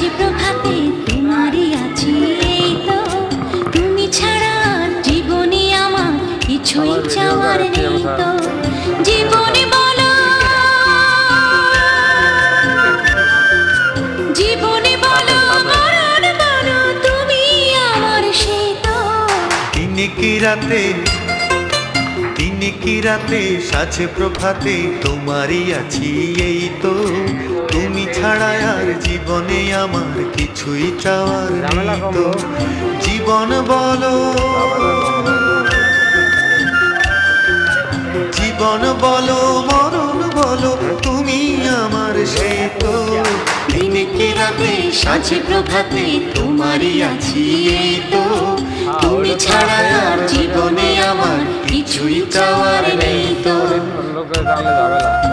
সাজে প্রভাতে তোমারই আছি এই তো, তুমি ছাড়া জীবনে আমার কিছুই চাওয়ার নেই তো। জীবনে বলো, জীবনে বলো, মরণ বলো, তুমি আমার সেই তো। দিনে কি রাতে সাজে প্রভাতে তোমারই আছি এই তো, তুমি ছাড়া আর জীবনে আমার কিছুই চাওয়ার নেই তো। জীবন বলো, জীবন বলো, মরণ বলো, তুমি আমার সেই তো। দিনে কি রাতে সাজে প্রভাতে তোমারই আছি এই তো, তুমি ছাড়া আর জীবনে আমার কিছুই চাওয়ার নেই তো। লোকের গালে যাবে না।